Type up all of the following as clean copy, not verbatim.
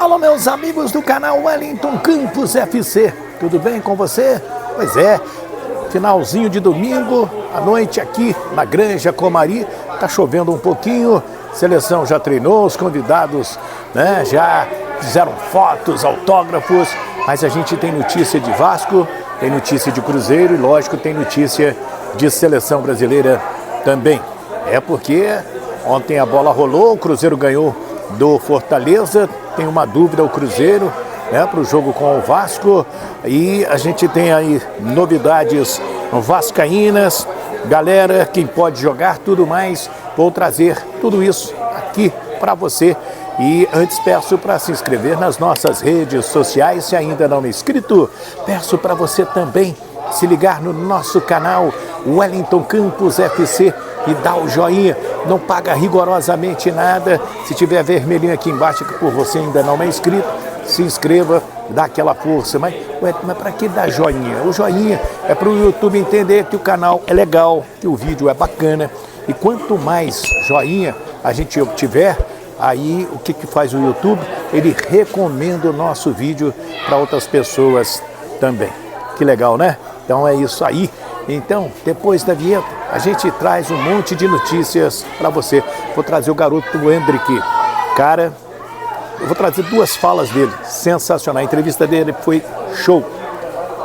Alô, meus amigos do canal Wellington Campos FC, tudo bem com você? Pois é, finalzinho de domingo, à noite aqui na Granja Comari, tá chovendo um pouquinho, seleção já treinou, os convidados, né, já fizeram fotos, autógrafos, mas a gente tem notícia de Vasco, tem notícia de Cruzeiro e, lógico, tem notícia de seleção brasileira também. É porque ontem a bola rolou, o Cruzeiro ganhou do Fortaleza, tem uma dúvida o Cruzeiro, né, para o jogo com o Vasco, e a gente tem aí novidades vascaínas, galera, quem pode jogar, tudo mais, vou trazer tudo isso aqui para você. E antes peço para se inscrever nas nossas redes sociais, se ainda não é inscrito, peço para você também se ligar no nosso canal Wellington Campos FC e dar o joinha, não paga rigorosamente nada. Se tiver vermelhinho aqui embaixo que por você ainda não é inscrito, se inscreva, dá aquela força. Mas para que dar joinha? O joinha é para o YouTube entender que o canal é legal, que o vídeo é bacana, e quanto mais joinha a gente obtiver, aí o que faz o YouTube? Ele recomenda o nosso vídeo para outras pessoas também. Que legal, né? Então é isso aí. Então, depois da vinheta, a gente traz um monte de notícias para você. Vou trazer o garoto do Hendrick. Cara, eu vou trazer duas falas dele. Sensacional. A entrevista dele foi show.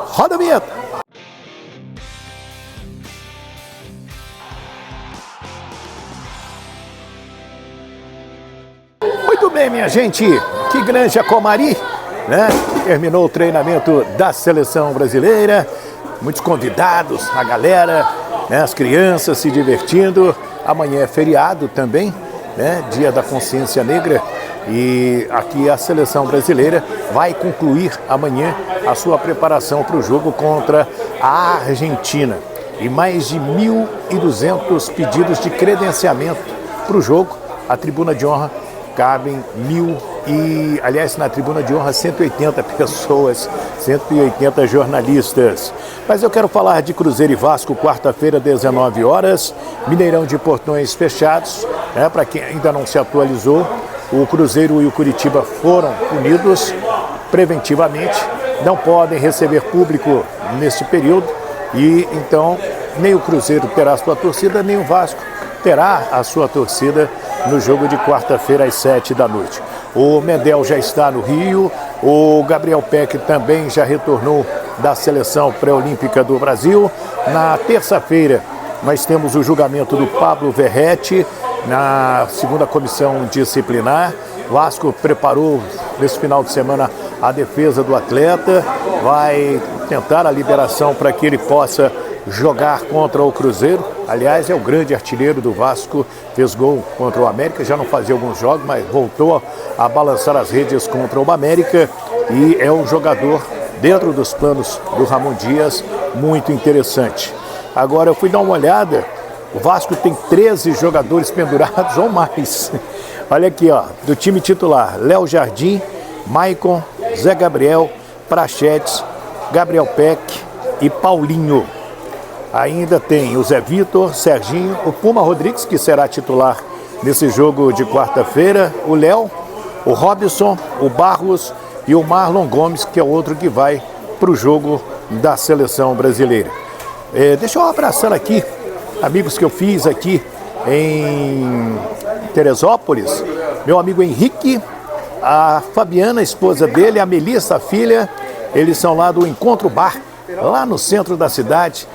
Roda a vinheta. Muito bem, minha gente. Que Granja Comari, né? Terminou o treinamento da seleção brasileira. Muitos convidados, a galera, né, as crianças se divertindo. Amanhã é feriado também, né, Dia da Consciência Negra. E aqui a seleção brasileira vai concluir amanhã a sua preparação para o jogo contra a Argentina. E mais de 1.200 pedidos de credenciamento para o jogo. A tribuna de honra cabem aliás, na tribuna de honra 180 pessoas, 180 jornalistas. Mas eu quero falar de Cruzeiro e Vasco, quarta-feira, 19 horas, Mineirão de portões fechados, né, para quem ainda não se atualizou, o Cruzeiro e o Curitiba foram unidos preventivamente, não podem receber público nesse período, e então nem o Cruzeiro terá a sua torcida, nem o Vasco terá a sua torcida no jogo de quarta-feira às 7 da noite. O Medel já está no Rio, o Gabriel Peck também já retornou da seleção pré-olímpica do Brasil. Na terça-feira nós temos o julgamento do Pablo Verretti na segunda comissão disciplinar. Vasco preparou nesse final de semana a defesa do atleta, vai tentar a liberação para que ele possa jogar contra o Cruzeiro. Aliás, é o grande artilheiro do Vasco, fez gol contra o América, já não fazia alguns jogos, mas voltou a balançar as redes contra o América, e é um jogador dentro dos planos do Ramon Dias, muito interessante. Agora eu fui dar uma olhada, o Vasco tem 13 jogadores pendurados ou mais. Olha aqui, ó, do time titular: Léo Jardim, Maicon, Zé Gabriel, Prachetes, Gabriel Peck e Paulinho. Ainda tem o Zé Vitor, Serginho, o Puma Rodrigues, que será titular nesse jogo de quarta-feira, o Léo, o Robson, o Barros e o Marlon Gomes, que é outro que vai para o jogo da seleção brasileira. Deixa eu abraçar aqui amigos que eu fiz aqui em Teresópolis, meu amigo Henrique, a Fabiana, a esposa dele, a Melissa, a filha, eles são lá do Encontro Bar, lá no centro da cidade,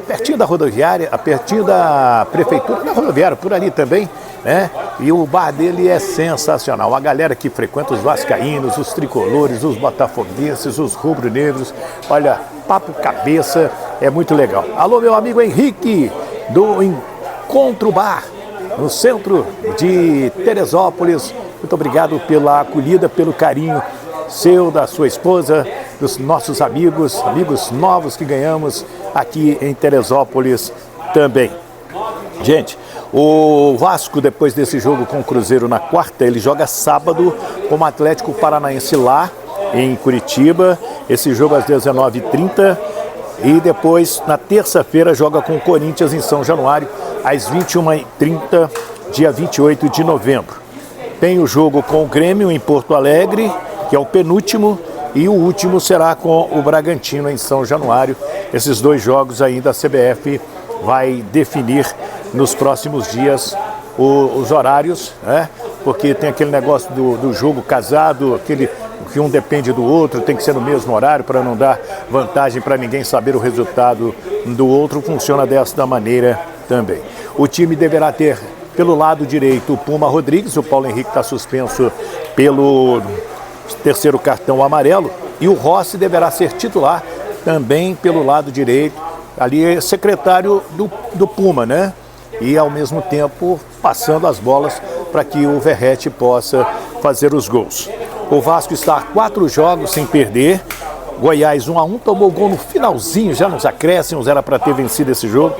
pertinho da rodoviária, pertinho da prefeitura, da rodoviária, por ali também, né? E o bar dele é sensacional. A galera que frequenta, os vascaínos, os tricolores, os botafoguenses, os rubro-negros, olha, papo cabeça, é muito legal. Alô, meu amigo Henrique, do Encontro Bar, no centro de Teresópolis. Muito obrigado pela acolhida, pelo carinho seu, da sua esposa, dos nossos amigos novos que ganhamos aqui em Teresópolis também. Gente, o Vasco, depois desse jogo com o Cruzeiro na quarta, ele joga sábado com o Atlético Paranaense lá em Curitiba, esse jogo às 19h30, e depois na terça-feira joga com o Corinthians em São Januário às 21h30, dia 28 de novembro. tem o jogo com o Grêmio em Porto Alegre, que é o penúltimo, e o último será com o Bragantino em São Januário. Esses 2 jogos ainda a CBF vai definir nos próximos dias os horários, né? Porque tem aquele negócio do jogo casado, aquele que um depende do outro, tem que ser no mesmo horário para não dar vantagem para ninguém saber o resultado do outro. Funciona desta maneira também. O time deverá ter pelo lado direito o Puma Rodrigues, o Paulo Henrique está suspenso pelo 3º cartão amarelo, e o Rossi deverá ser titular também pelo lado direito, ali é secretário do Puma, né? E ao mesmo tempo passando as bolas para que o Verratti possa fazer os gols. O Vasco está a 4 jogos sem perder. Goiás 1-1, tomou gol no finalzinho, já nos acréscimos, era para ter vencido esse jogo.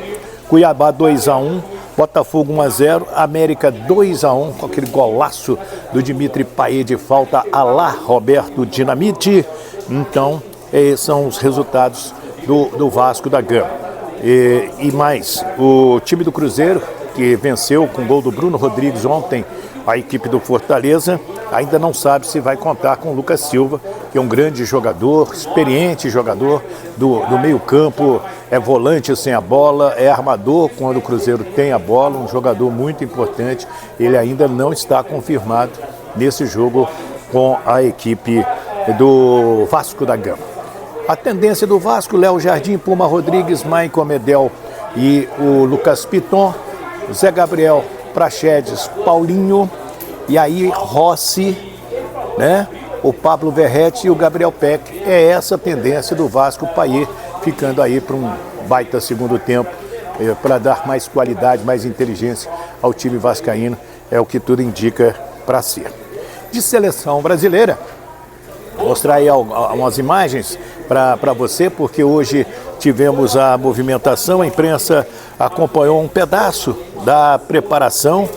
Cuiabá 2-1, Botafogo 1-0, América 2-1, com aquele golaço do Dimitri Payet de falta a lá Roberto Dinamite. Então, esses são os resultados do Vasco da Gama. E mais, o time do Cruzeiro, que venceu com o gol do Bruno Rodrigues ontem, a equipe do Fortaleza, ainda não sabe se vai contar com o Lucas Silva, que é um grande jogador, experiente jogador do meio campo, é volante sem a bola, é armador quando o Cruzeiro tem a bola, um jogador muito importante. Ele ainda não está confirmado nesse jogo com a equipe do Vasco da Gama. A tendência do Vasco, Léo Jardim, Puma Rodrigues, Maicon Medel e o Lucas Piton, Zé Gabriel, Praxedes, Paulinho, e aí Rossi, né? O Pablo Verratti e o Gabriel Peck. É essa a tendência do Vasco. Payet ficando aí para um baita segundo tempo, para dar mais qualidade, mais inteligência ao time vascaíno. É o que tudo indica para ser. De seleção brasileira, vou mostrar aí umas imagens para você, porque hoje tivemos a movimentação, a imprensa acompanhou um pedaço da preparação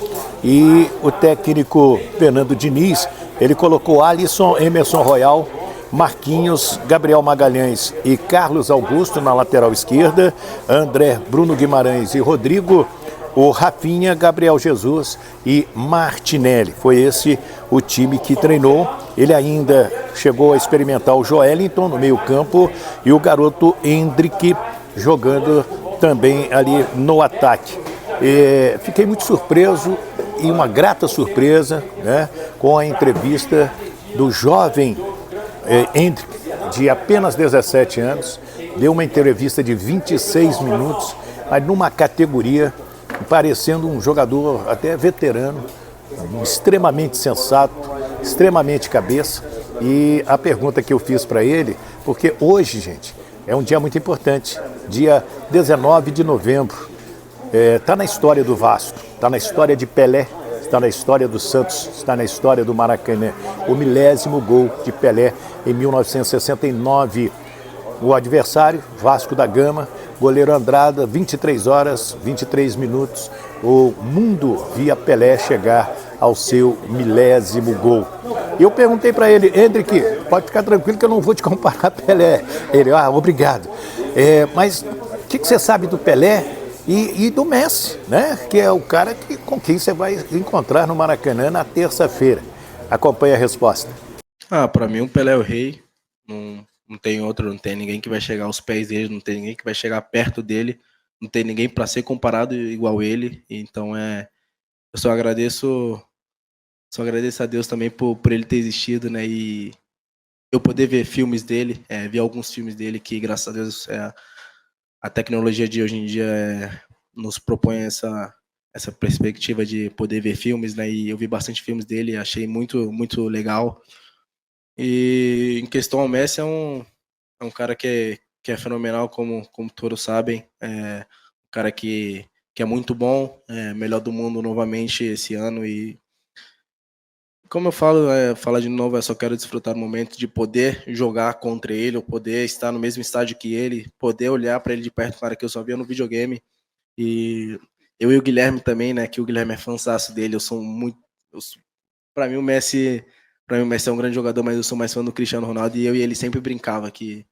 e o técnico Fernando Diniz, ele colocou Alisson, Emerson Royal, Marquinhos, Gabriel Magalhães e Carlos Augusto na lateral esquerda, André, Bruno Guimarães e Rodrigo, o Rafinha, Gabriel Jesus e Martinelli. Foi esse o time que treinou. Ele ainda chegou a experimentar o Joelinton no meio campo e o garoto Hendrick jogando também ali no ataque. Fiquei muito surpreso e uma grata surpresa, né, com a entrevista do jovem Hendrick, de apenas 17 anos. Deu uma entrevista de 26 minutos, mas numa categoria parecendo um jogador até veterano, extremamente sensato, extremamente cabeça. E a pergunta que eu fiz para ele, porque hoje, gente, é um dia muito importante, dia 19 de novembro, está na história do Vasco, está na história de Pelé, está na história do Santos, está na história do Maracanã. O 10º gol de Pelé em 1969. O adversário, Vasco da Gama, goleiro Andrada, 23 horas, 23 minutos. O mundo via Pelé chegar ao seu 10º gol. Eu perguntei para ele, Hendrick, pode ficar tranquilo que eu não vou te comparar a Pelé. Ele, obrigado. Mas o que você sabe do Pelé e do Messi, né? Que é o cara com quem você vai encontrar no Maracanã na terça-feira. Acompanhe a resposta. Para mim o Pelé é o rei. Não tem outro, não tem ninguém que vai chegar aos pés dele, não tem ninguém que vai chegar perto dele, não tem ninguém para ser comparado igual ele. Então eu só agradeço a Deus também por ele ter existido, né? E eu poder ver filmes dele, ver alguns filmes dele que, graças a Deus, a tecnologia de hoje em dia nos propõe essa perspectiva de poder ver filmes, né? E eu vi bastante filmes dele, achei muito, muito legal. E em questão ao Messi, é um cara que é fenomenal, como todos sabem. Um cara que é muito bom, melhor do mundo novamente esse ano. E como eu falo, falar de novo, eu só quero desfrutar do momento de poder jogar contra ele, ou poder estar no mesmo estádio que ele, poder olhar para ele de perto, cara, que eu só via no videogame. E eu e o Guilherme também, né, que o Guilherme é fãzaço dele, para mim o Messi é um grande jogador, mas eu sou mais fã do Cristiano Ronaldo, e eu e ele sempre brincava que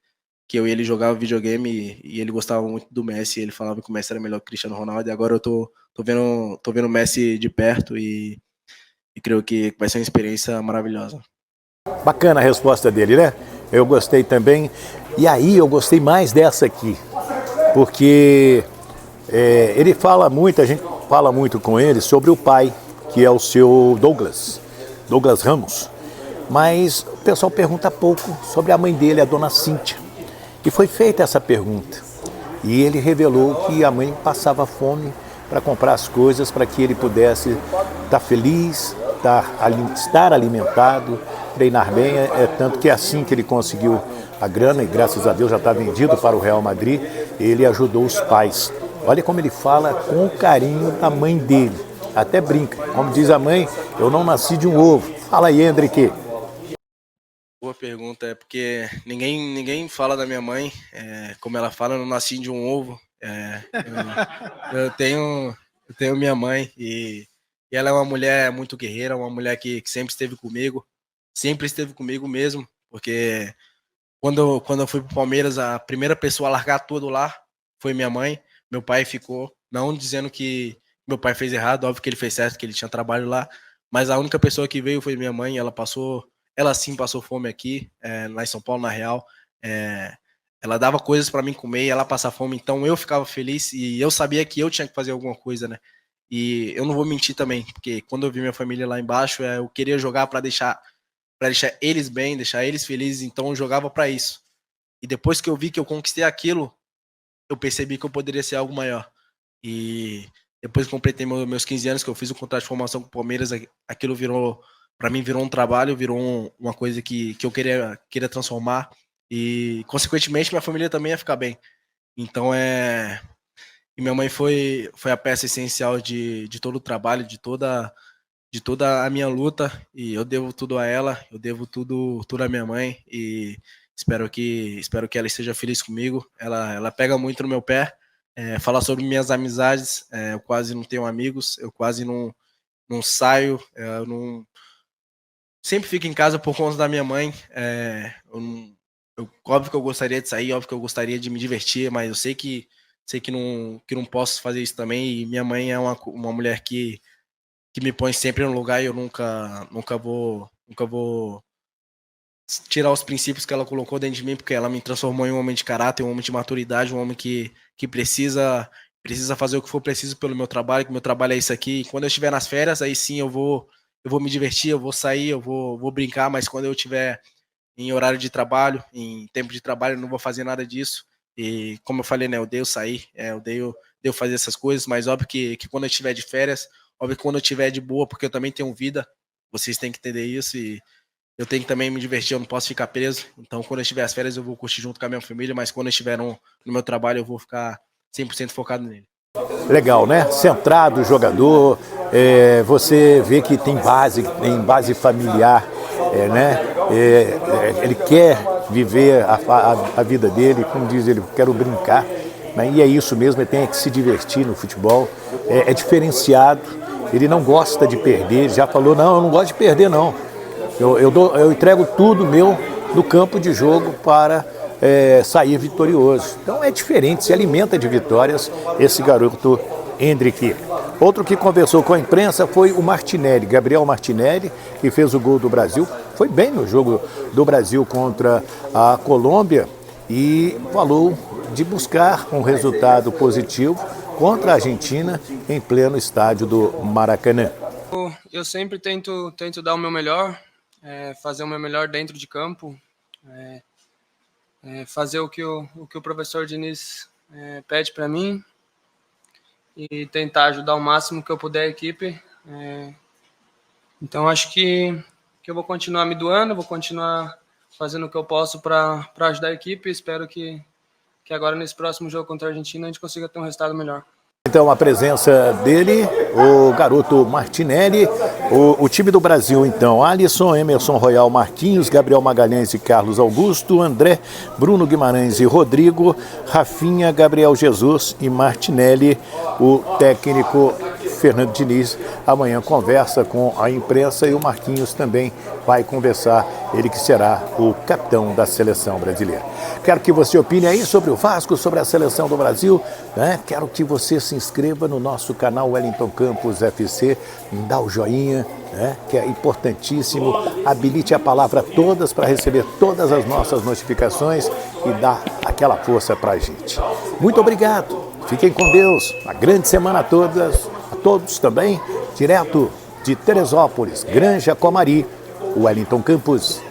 eu e ele jogava videogame e ele gostava muito do Messi, ele falava que o Messi era melhor que o Cristiano Ronaldo, e agora eu tô vendo o Messi de perto e creio que vai ser uma experiência maravilhosa. Bacana a resposta dele, né? Eu gostei também. E aí eu gostei mais dessa aqui, porque ele fala muito, a gente fala muito com ele sobre o pai, que é o seu Douglas Ramos. Mas o pessoal pergunta pouco sobre a mãe dele, a dona Cíntia. E foi feita essa pergunta. E ele revelou que a mãe passava fome para comprar as coisas para que ele pudesse estar feliz, estar alimentado, treinar bem. Tanto que é assim que ele conseguiu a grana, e graças a Deus já está vendido para o Real Madrid. Ele ajudou os pais. Olha como ele fala com carinho da mãe dele. Até brinca. Como diz a mãe, eu não nasci de um ovo. Fala aí, Hendrick. Boa pergunta, porque ninguém fala da minha mãe, como ela fala, eu não nasci de um ovo. Eu tenho minha mãe e ela é uma mulher muito guerreira, uma mulher que sempre esteve comigo mesmo, porque quando eu fui pro Palmeiras, a primeira pessoa a largar tudo lá foi minha mãe. Meu pai ficou, não dizendo que meu pai fez errado, óbvio que ele fez certo, que ele tinha trabalho lá, mas a única pessoa que veio foi minha mãe. Ela sim passou fome aqui, lá em São Paulo, na Real. Ela dava coisas para mim comer e ela passava fome, então eu ficava feliz e eu sabia que eu tinha que fazer alguma coisa, né? E eu não vou mentir também, porque quando eu vi minha família lá embaixo, eu queria jogar para deixar eles bem, deixar eles felizes, então eu jogava para isso. E depois que eu vi que eu conquistei aquilo, eu percebi que eu poderia ser algo maior. E depois que completei meus 15 anos, que eu fiz o contrato de formação com o Palmeiras, aquilo para mim virou um trabalho, virou uma coisa que eu queria transformar. E, consequentemente, minha família também ia ficar bem. Então, E minha mãe foi a peça essencial de todo o trabalho, de toda a minha luta. E eu devo tudo a ela, eu devo tudo à minha mãe. E espero que ela esteja feliz comigo. Ela pega muito no meu pé. Falar sobre minhas amizades, eu quase não tenho amigos, eu quase não saio, eu não... Sempre fico em casa por conta da minha mãe. Óbvio que eu gostaria de sair, óbvio que eu gostaria de me divertir, mas eu sei que não posso fazer isso também. E minha mãe é uma mulher que me põe sempre no lugar, e eu nunca vou tirar os princípios que ela colocou dentro de mim, porque ela me transformou em um homem de caráter, um homem de maturidade, um homem que precisa fazer o que for preciso pelo meu trabalho, que o meu trabalho é isso aqui. E quando eu estiver nas férias, aí sim eu vou me divertir, eu vou sair, eu vou brincar, mas quando eu estiver em horário de trabalho, em tempo de trabalho, eu não vou fazer nada disso. E como eu falei, né, eu odeio sair, eu odeio fazer essas coisas, mas óbvio que quando eu estiver de férias, óbvio que quando eu estiver de boa, porque eu também tenho vida, vocês têm que entender isso, e eu tenho que também me divertir, eu não posso ficar preso. Então, quando eu estiver às férias, eu vou curtir junto com a minha família, mas quando eu estiver no meu trabalho, eu vou ficar 100% focado nele. Legal, né? Centrado, jogador, você vê que tem base familiar, né? Ele quer viver a vida dele, como diz ele, quero brincar, né? E é isso mesmo, ele tem que se divertir no futebol, é diferenciado, ele não gosta de perder, ele já falou, não, eu não gosto de perder não, eu entrego tudo meu no campo de jogo para sair vitorioso. Então é diferente, se alimenta de vitórias esse garoto Hendrick. Outro que conversou com a imprensa foi o Martinelli, Gabriel Martinelli, que fez o gol do Brasil. Foi bem no jogo do Brasil contra a Colômbia e falou de buscar um resultado positivo contra a Argentina em pleno estádio do Maracanã. Eu sempre tento dar o meu melhor, fazer o meu melhor dentro de campo, fazer o que o professor Diniz pede para mim e tentar ajudar o máximo que eu puder a equipe. Então acho que eu vou continuar me doando, vou continuar fazendo o que eu posso para ajudar a equipe. Espero que agora nesse próximo jogo contra a Argentina a gente consiga ter um resultado melhor. Então a presença dele, o garoto Martinelli, o time do Brasil então, Alisson, Emerson Royal, Marquinhos, Gabriel Magalhães e Carlos Augusto, André, Bruno Guimarães e Rodrigo, Rafinha, Gabriel Jesus e Martinelli, o técnico Fernando Diniz amanhã conversa com a imprensa e o Marquinhos também vai conversar, ele que será o capitão da seleção brasileira. Quero que você opine aí sobre o Vasco, sobre a seleção do Brasil, né? Quero que você se inscreva no nosso canal Wellington Campos FC, dá o joinha, né? Que é importantíssimo, habilite a palavra todas para receber todas as nossas notificações e dar aquela força para a gente. Muito obrigado, fiquem com Deus, uma grande semana a todos também, direto de Teresópolis, Granja Comari, Wellington Campos